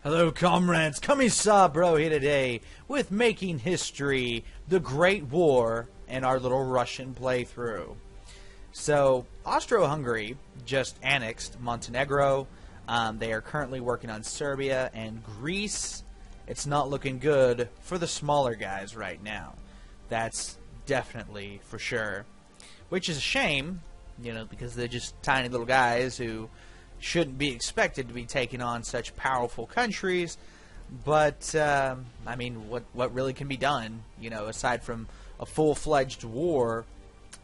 Hello, comrades. Commissar bro here today with Making History, the Great War, and our little Russian playthrough. So, Austro-Hungary just annexed Montenegro. They are currently working on Serbia and Greece. It's not looking good for the smaller guys right now. That's definitely for sure. Which is a shame, you know, because they're just tiny little guys who shouldn't be expected to be taking on such powerful countries, but I mean, what really can be done, you know, aside from a full-fledged war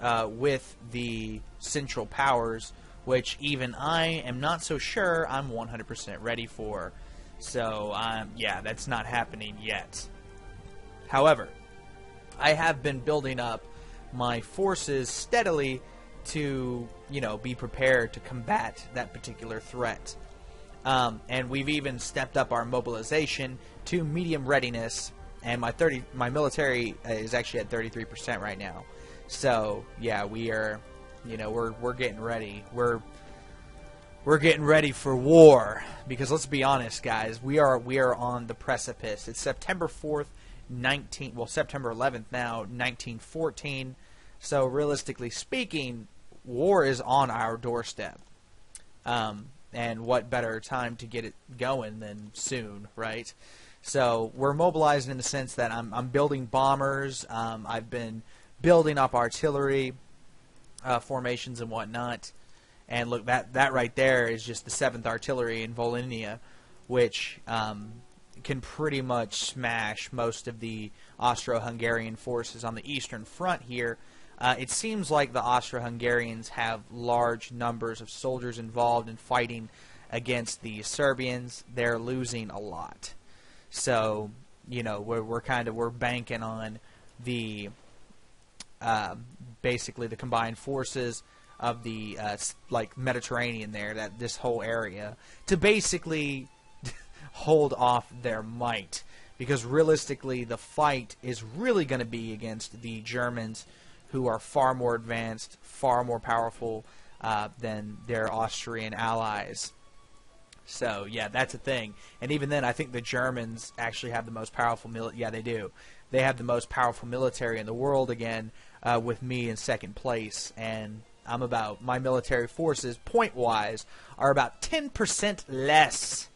with the Central Powers, which even I am not so sure I'm 100% ready for. So, yeah, that's not happening yet. However, I have been building up my forces steadily to, you know, be prepared to combat that particular threat. And we've even stepped up our mobilization to medium readiness, and my military is actually at 33% right now. So, yeah, we are, you know, we're getting ready. We're getting ready for war, because let's be honest, guys, we are on the precipice. It's September 4th, September 11th now, 1914. So realistically speaking, war is on our doorstep. And what better time to get it going than soon, right? So we're mobilized in the sense that I'm building bombers. I've been building up artillery formations and whatnot. And look, that right there is just the 7th Artillery in Volhynia, which can pretty much smash most of the Austro-Hungarian forces on the Eastern Front here. It seems like the Austro-Hungarians have large numbers of soldiers involved in fighting against the Serbians. They're losing a lot. So, you know, we're banking on the basically the combined forces of the like Mediterranean there, this whole area, to basically hold off their might, because realistically the fight is really going to be against the Germans, who are far more advanced, far more powerful than their Austrian allies. So, yeah, that's a thing. And even then, I think the Germans actually have the most powerful yeah, they do. They have the most powerful military in the world again, with me in second place. And my military forces, point-wise, are about 10% less.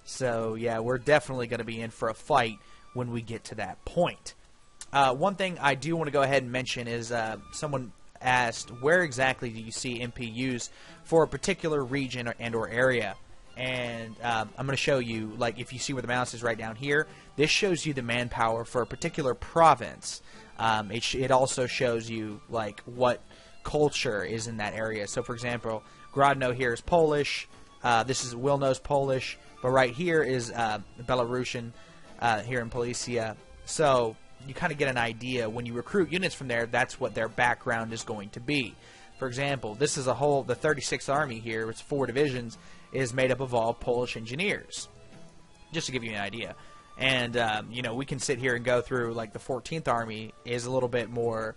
So, yeah, we're definitely going to be in for a fight when we get to that point. One thing I do want to go ahead and mention is someone asked, where exactly do you see MPUs for a particular region or area? And I'm going to show you, like, if you see where the mouse is right down here, this shows you the manpower for a particular province. It also shows you, like, what culture is in that area. So, for example, Grodno here is Polish. This is Wilno's Polish. But right here is Belarusian here in Policia. So you kind of get an idea when you recruit units from there, that's what their background is going to be. For example, this is the 36th Army here, it's 4 divisions, is made up of all Polish engineers. Just to give you an idea. And, you know, we can sit here and go through, like, the 14th Army is a little bit more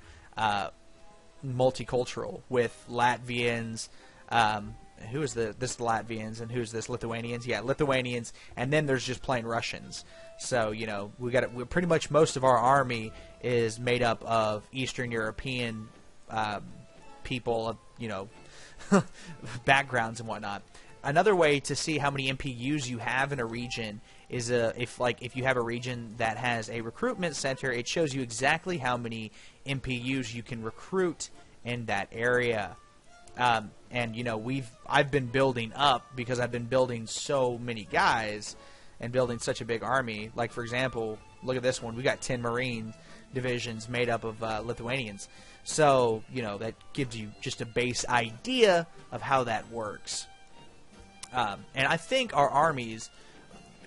multicultural, with Latvians, this is the Latvians, and who's this, Lithuanians? Yeah, Lithuanians, and then there's just plain Russians. So, you know, we're pretty much most of our army is made up of Eastern European people, you know, backgrounds and whatnot. Another way to see how many MPUs you have in a region is if you have a region that has a recruitment center, it shows you exactly how many MPUs you can recruit in that area. And, you know, I've been building up, because I've been building so many guys and building such a big army. Like, for example, look at this one. We got 10 Marine divisions made up of Lithuanians. So, you know, that gives you just a base idea of how that works. And I think our armies,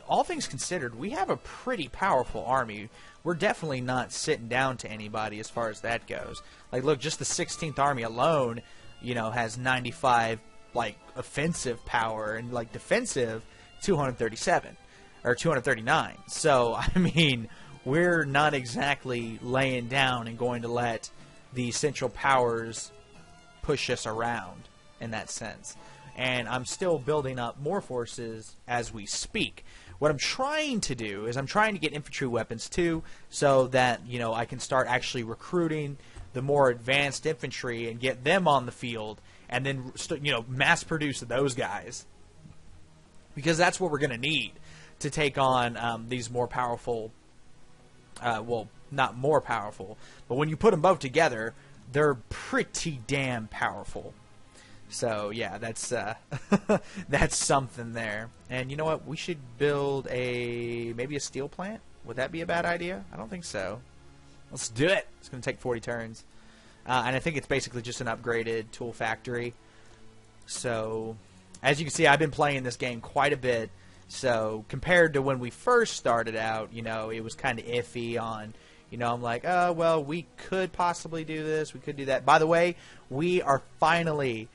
all things considered, we have a pretty powerful army. We're definitely not sitting down to anybody as far as that goes. Like, look, just the 16th Army alone, you know, has 95, like, offensive power, and, like, defensive 237 or 239. So, I mean, we're not exactly laying down and going to let the Central Powers push us around in that sense. and I'm still building up more forces as we speak. What I'm trying to do is I'm trying to get infantry weapons too, so that, you know, I can start actually recruiting the more advanced infantry and get them on the field, and then, you know, mass produce those guys, because that's what we're going to need to take on these more powerful, well, not more powerful, but when you put them both together, they're pretty damn powerful. So yeah, that's that's something there. And you know what? We should build maybe a steel plant. Would that be a bad idea? I don't think so. Let's do it. It's going to take 40 turns, and I think it's basically just an upgraded tool factory. So as you can see, I've been playing this game quite a bit. So compared to when we first started out, you know, it was kind of iffy on. You know, I'm like, oh well, we could possibly do this. We could do that. By the way, we are finally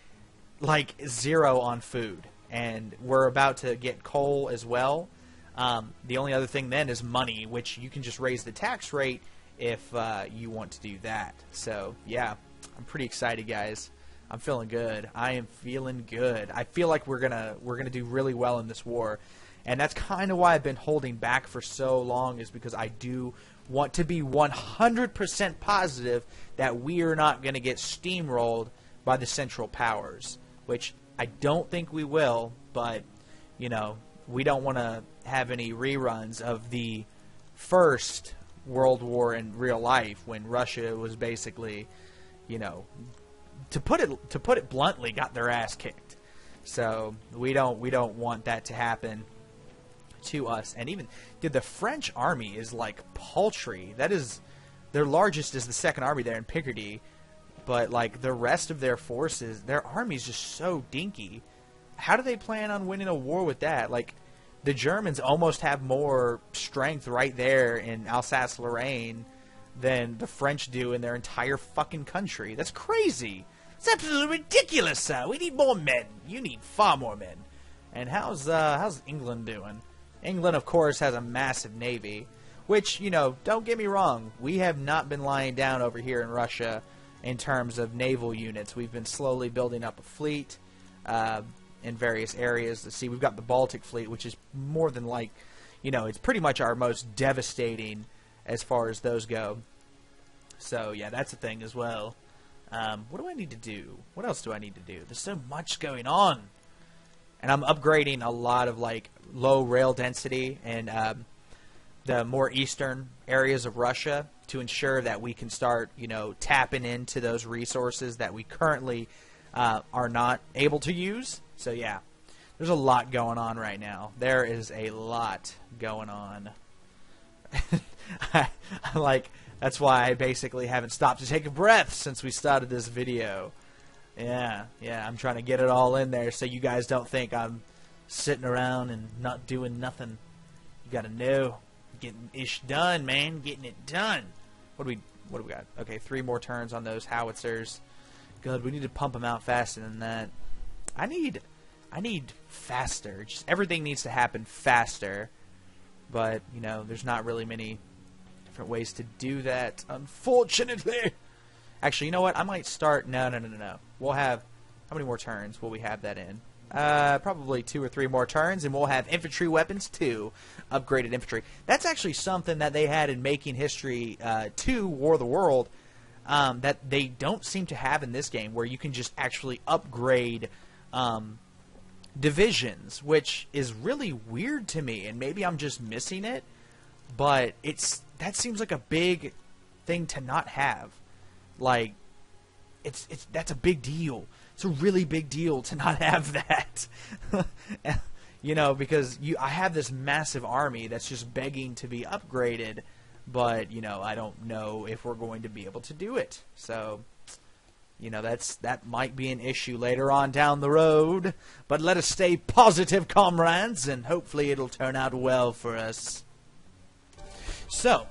like 0 on food, and we're about to get coal as well. The only other thing then is money, which you can just raise the tax rate if you want to do that. So yeah, I'm pretty excited, guys. I'm feeling good. I am feeling good. I feel like we're gonna do really well in this war, and that's kind of why I've been holding back for so long, is because I do want to be 100% positive that we are not going to get steamrolled by the Central Powers, which I don't think we will, but, you know, we don't want to have any reruns of the first World War in real life, when Russia was basically, you know, to put it bluntly, got their ass kicked. So we don't want that to happen to us. And even, dude, the French army is like paltry. That is, their largest is the Second Army there in Picardy, but like the rest of their forces, their army is just so dinky. How do they plan on winning a war with that? Like, the Germans almost have more strength right there in Alsace-Lorraine than the French do in their entire fucking country. That's crazy. It's absolutely ridiculous. We need more men. You need far more men. And how's England doing? England, of course, has a massive navy, which, you know, don't get me wrong, we have not been lying down over here in Russia in terms of naval units. We've been slowly building up a fleet in various areas. Let's see, we've got the Baltic fleet, which is more than like, you know, it's pretty much our most devastating as far as those go. So, yeah, that's a thing as well. What do I need to do? What else do I need to do? There's so much going on. And I'm upgrading a lot of, like, low rail density and the more eastern areas of Russia to ensure that we can start, you know, tapping into those resources that we currently are not able to use. So, yeah, there's a lot going on right now. There is a lot going on. Like, that's why I basically haven't stopped to take a breath since we started this video. Yeah, I'm trying to get it all in there so you guys don't think I'm sitting around and not doing nothing. You gotta know, getting ish done, man, getting it done. What do we got? Okay, 3 more turns on those howitzers. Good, we need to pump them out faster than that. I need faster. Just everything needs to happen faster. But, you know, there's not really many different ways to do that, unfortunately. Actually, you know what? I might start... No. We'll have... How many more turns will we have that in? Probably 2 or 3 more turns, and we'll have infantry weapons 2, upgraded infantry. That's actually something that they had in Making History 2, War of the World, that they don't seem to have in this game, where you can just actually upgrade divisions, which is really weird to me, and maybe I'm just missing it, but that seems like a big thing to not have. Like, that's a big deal. It's a really big deal to not have that. You know, because I have this massive army that's just begging to be upgraded, but, you know, I don't know if we're going to be able to do it. So, you know, that might be an issue later on down the road. But let us stay positive, comrades, and hopefully it'll turn out well for us. So,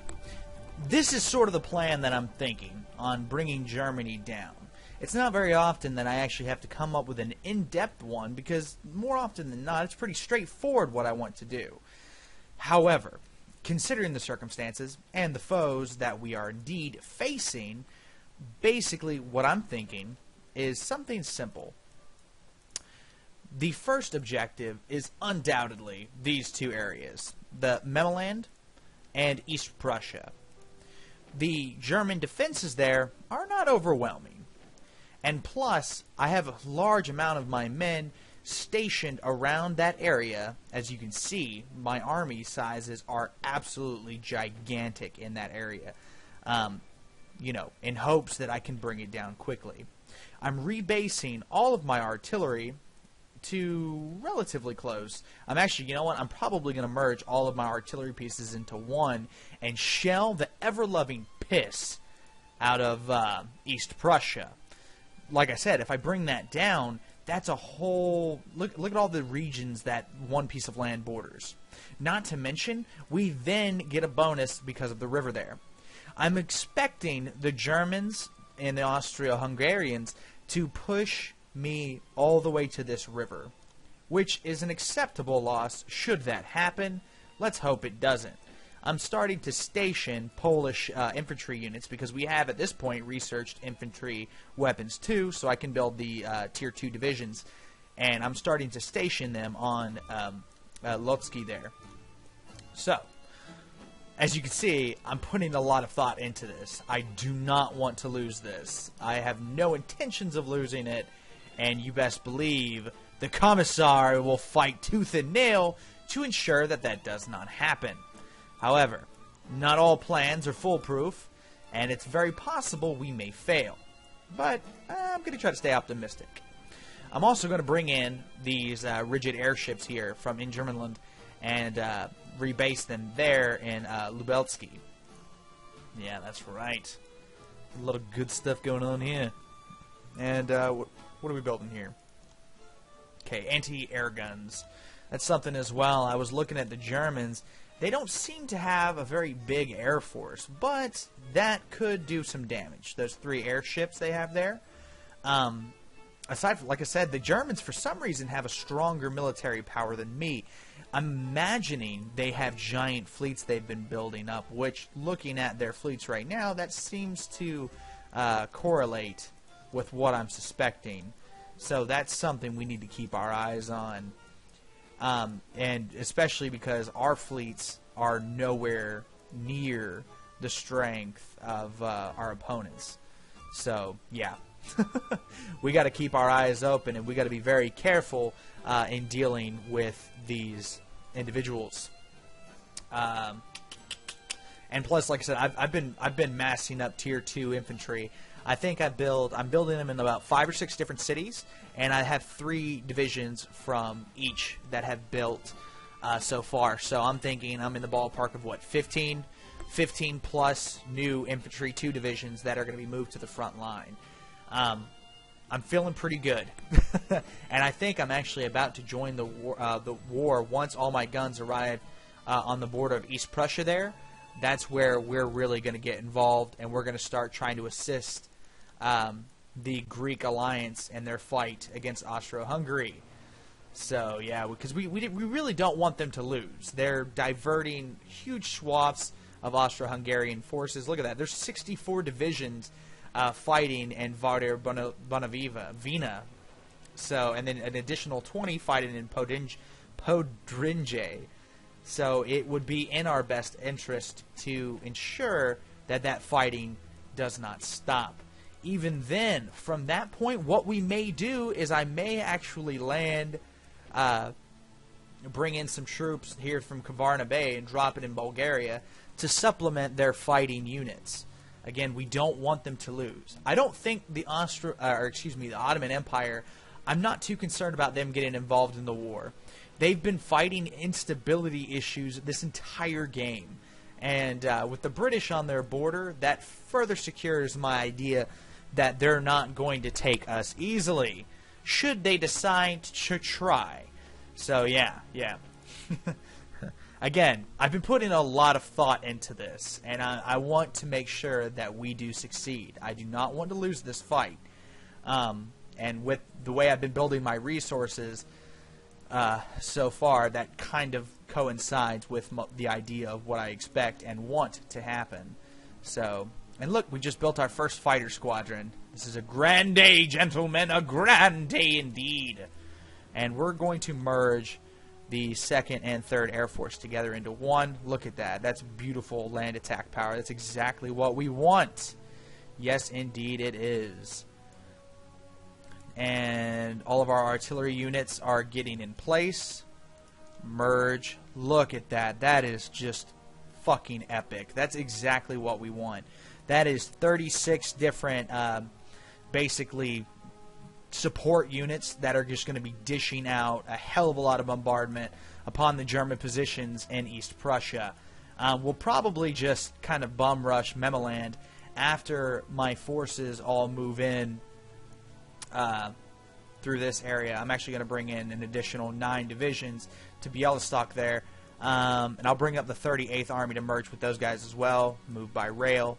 this is sort of the plan that I'm thinking on bringing Germany down. It's not very often that I actually have to come up with an in-depth one, because more often than not, it's pretty straightforward what I want to do. However, considering the circumstances and the foes that we are indeed facing, basically what I'm thinking is something simple. the first objective is undoubtedly these two areas, the Memeland and East Prussia. The German defenses there are not overwhelming. And plus, I have a large amount of my men stationed around that area. As you can see, my army sizes are absolutely gigantic in that area. You know, in hopes that I can bring it down quickly. I'm rebasing all of my artillery to relatively close. I'm actually, you know what, I'm probably going to merge all of my artillery pieces into one and shell the ever-loving piss out of East Prussia. Like I said, if I bring that down, that's a whole... Look at all the regions that one piece of land borders. Not to mention, we then get a bonus because of the river there. I'm expecting the Germans and the Austro-Hungarians to push me all the way to this river, which is an acceptable loss should that happen. Let's hope it doesn't. I'm starting to station Polish infantry units because we have at this point researched infantry weapons too, so I can build the tier 2 divisions, and I'm starting to station them on Lotski there. So, as you can see, I'm putting a lot of thought into this. I do not want to lose this. I have no intentions of losing it, and you best believe the Commissar will fight tooth and nail to ensure that that does not happen. However, not all plans are foolproof, and it's very possible we may fail. But I'm going to try to stay optimistic. I'm also going to bring in these rigid airships here from Ingermanland and rebase them there in Lubelski. Yeah, that's right. A lot of good stuff going on here. And what are we building here? Okay, anti-air guns. That's something as well. I was looking at the Germans. They don't seem to have a very big air force, but that could do some damage. Those 3 airships they have there. Aside from, like I said, the Germans for some reason have a stronger military power than me. I'm imagining they have giant fleets they've been building up, which, looking at their fleets right now, that seems to correlate with what I'm suspecting. So that's something we need to keep our eyes on. And especially because our fleets are nowhere near the strength of our opponents. So, yeah. We got to keep our eyes open, and we got to be very careful in dealing with these individuals. And plus, like I said, I've been massing up tier 2 infantry. I think I'm building them in about 5 or 6 different cities, and I have 3 divisions from each that have built so far. So I'm thinking I'm in the ballpark of what, 15 plus new infantry 2 divisions that are going to be moved to the front line. I'm feeling pretty good, and I think I'm actually about to join the war once all my guns arrive on the border of East Prussia there. That's where we're really going to get involved, and we're going to start trying to assist the Greek alliance in their fight against Austro-Hungary. So, yeah, because we really don't want them to lose. They're diverting huge swaths of Austro-Hungarian forces. Look at that. There's 64 divisions fighting in Vardar Bonavina. So, and then an additional 20 fighting in Podrinje. So it would be in our best interest to ensure that that fighting does not stop. Even then, from that point, what we may do is I may actually land, bring in some troops here from Kavarna Bay and drop it in Bulgaria to supplement their fighting units. Again, we don't want them to lose. I don't think the Ottoman Empire, I'm not too concerned about them getting involved in the war. They've been fighting instability issues this entire game. And with the British on their border, that further secures my idea that they're not going to take us easily, should they decide to try. So, yeah. Again, I've been putting a lot of thought into this, and I want to make sure that we do succeed. I do not want to lose this fight. And with the way I've been building my resources so far, that kind of coincides with the idea of what I expect and want to happen. So, and look, we just built our first fighter squadron. This is a grand day, gentlemen, a grand day indeed. And we're going to merge the 2nd and 3rd Air Force together into one. Look at that. That's beautiful land attack power. That's exactly what we want. Yes, indeed it is. And all of our artillery units are getting in place. Merge. Look at that. That is just fucking epic. That's exactly what we want. That is 36 different basically support units that are just going to be dishing out a hell of a lot of bombardment upon the German positions in East Prussia. We'll probably just kind of bum rush Memeland after my forces all move in through this area. I'm actually going to bring in an additional 9 divisions to Bialystok there, and I'll bring up the 38th Army to merge with those guys as well, move by rail.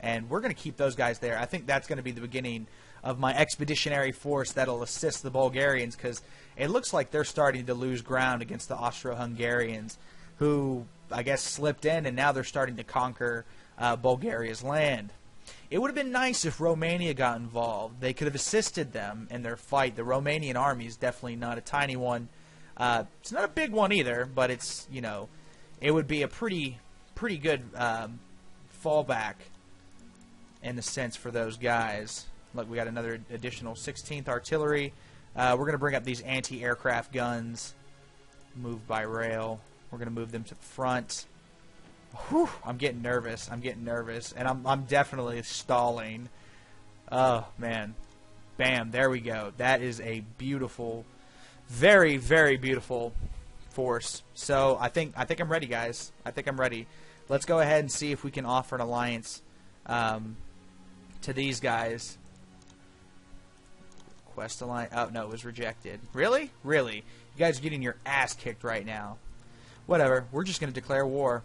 And we're going to keep those guys there. I think that's going to be the beginning of my expeditionary force that'll assist the Bulgarians, because it looks like they're starting to lose ground against the Austro-Hungarians, who I guess slipped in, and now they're starting to conquer Bulgaria's land. It would have been nice if Romania got involved. They could have assisted them in their fight. The Romanian army is definitely not a tiny one. It's not a big one either, but it's, you know, it would be a pretty good fallback in the sense for those guys. Look, we got another additional 16th artillery. We're going to bring up these anti-aircraft guns. Move by rail. We're going to move them to the front. Whew, I'm getting nervous. And I'm definitely stalling. Oh, man. Bam, there we go. That is a beautiful, very, very beautiful force. So I think I'm ready, guys. I think I'm ready. Let's go ahead and see if we can offer an alliance to these guys. Quest alliance. Oh, no, it was rejected. Really? Really? You guys are getting your ass kicked right now. Whatever. We're just going to declare war.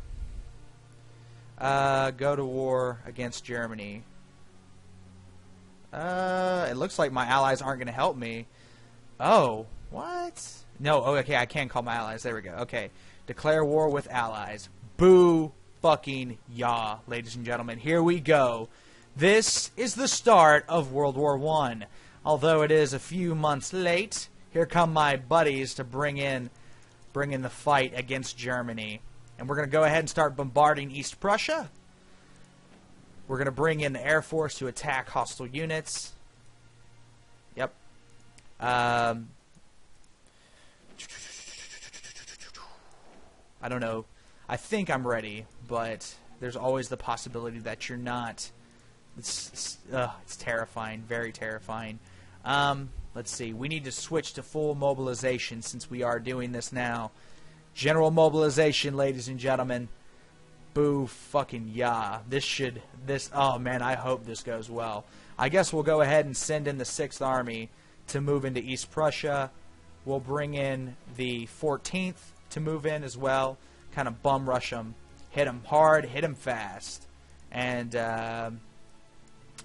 Go to war against Germany. It looks like my allies aren't going to help me. Oh, what? No, oh, okay, I can call my allies. There we go. Okay. Declare war with allies. Boo fucking yah, ladies and gentlemen. Here we go. This is the start of World War I. Although it is a few months late, here come my buddies to bring in the fight against Germany. And we're going to go ahead and start bombarding East Prussia. We're going to bring in the Air Force to attack hostile units. Yep. I don't know. I think I'm ready, but there's always the possibility that you're not. It's terrifying, very terrifying. Let's see. We need to switch to full mobilization since we are doing this now. General mobilization, ladies and gentlemen. Boo fucking yeah. Oh man, I hope this goes well. I guess we'll go ahead and send in the 6th Army to move into East Prussia. We'll bring in the 14th to move in as well. Kind of bum rush them. Hit them hard, hit them fast. And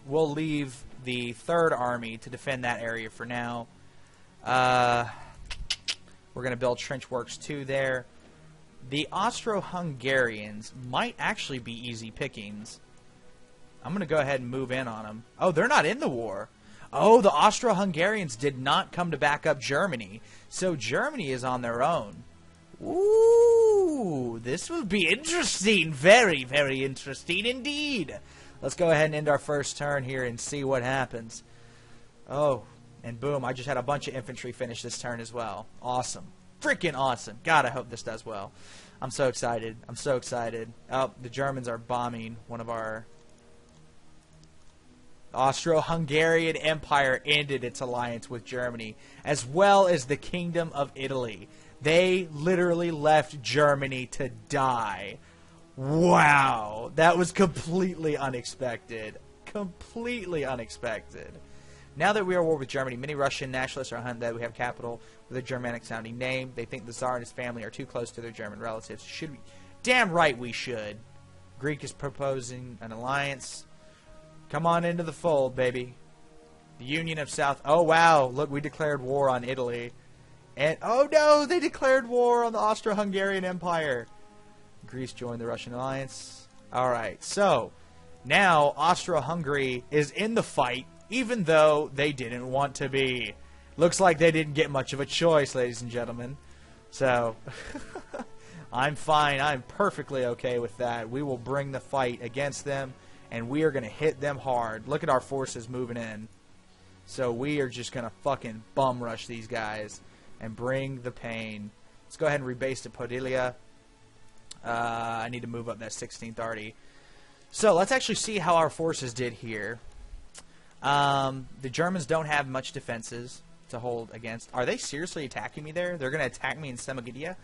we'll leave the 3rd Army to defend that area for now. We're going to build trench works 2 there. The Austro-Hungarians might actually be easy pickings. I'm going to go ahead and move in on them. Oh, they're not in the war. Oh, the Austro-Hungarians did not come to back up Germany. So Germany is on their own. Ooh, this will be interesting. Very, very interesting indeed. Let's go ahead and end our first turn here and see what happens. Oh, and boom, I just had a bunch of infantry finish this turn as well. Awesome. Freaking awesome. God, I hope this does well. I'm so excited. I'm so excited. Oh, the Germans are bombing one of our... Austro-Hungarian Empire ended its alliance with Germany, as well as the Kingdom of Italy. They literally left Germany to die. Wow. That was completely unexpected. Completely unexpected. Now that we are at war with Germany, many Russian nationalists are hunting that we have capital with a Germanic-sounding name. They think the Tsar and his family are too close to their German relatives. Should we? Damn right we should. Greek is proposing an alliance. Come on into the fold, baby. The Union of South... Oh, wow. Look, we declared war on Italy. And, oh, no, they declared war on the Austro-Hungarian Empire. Greece joined the Russian alliance. All right, so now Austro-Hungary is in the fight even though they didn't want to be. Looks like they didn't get much of a choice, ladies and gentlemen. So, I'm fine. I'm perfectly okay with that. We will bring the fight against them, and we are going to hit them hard. Look at our forces moving in. So we are just going to fucking bum rush these guys and bring the pain. Let's go ahead and rebase to Podilia. I need to move up that 16th arty. So let's actually see how our forces did here. The Germans don't have much defenses to hold against. Are they seriously attacking me there? They're going to attack me in Semagidia?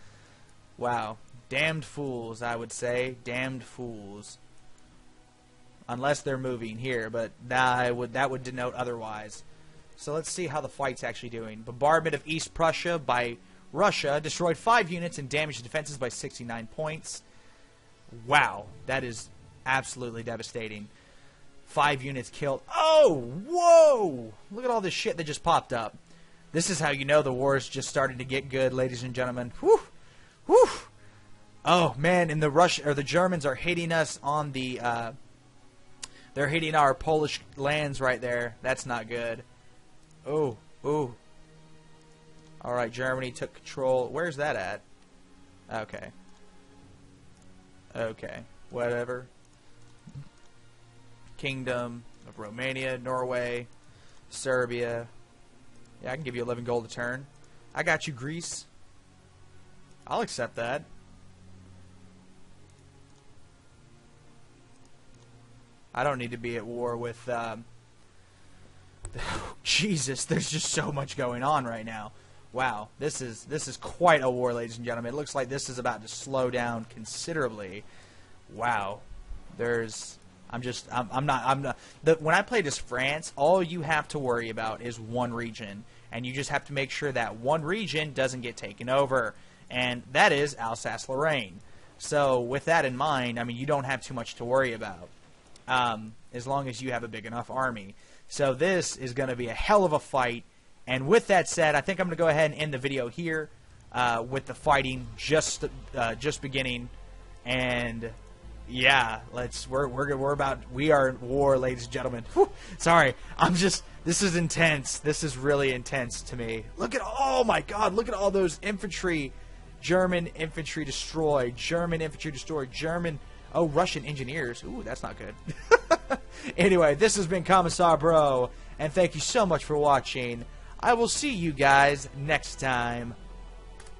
Wow. Damned fools, I would say. Damned fools. Unless they're moving here, but that would denote otherwise. So let's see how the fight's actually doing. Bombardment of East Prussia by Russia destroyed 5 units and damaged defenses by 69 points. Wow, that is absolutely devastating. 5 units killed. Oh, whoa! Look at all this shit that just popped up. This is how you know the war is just starting to get good, ladies and gentlemen. Whew, whew. Oh man, and the Germans are hitting us on the. They're hitting our Polish lands right there. That's not good. Oh, ooh. Alright, Germany took control. Where's that at? Okay. Okay. Whatever. Kingdom of Romania, Norway, Serbia. Yeah, I can give you 11 gold a turn. I got you, Greece. I'll accept that. I don't need to be at war with... Jesus, there's just so much going on right now. Wow, this is quite a war, ladies and gentlemen. It looks like this is about to slow down considerably. Wow, I'm not. When I played as France, all you have to worry about is one region, and you just have to make sure that one region doesn't get taken over, and that is Alsace-Lorraine. So with that in mind, I mean, you don't have too much to worry about, as long as you have a big enough army. So this is going to be a hell of a fight. And with that said, I think I'm going to go ahead and end the video here with the fighting just beginning. And yeah, we are at war, ladies and gentlemen. Whew, sorry, this is intense. This is really intense to me. Look at, oh my God, look at all those infantry. German infantry destroyed. German infantry destroyed. Russian engineers. Ooh, that's not good. Anyway, this has been Commissar Bro, and thank you so much for watching. I will see you guys next time.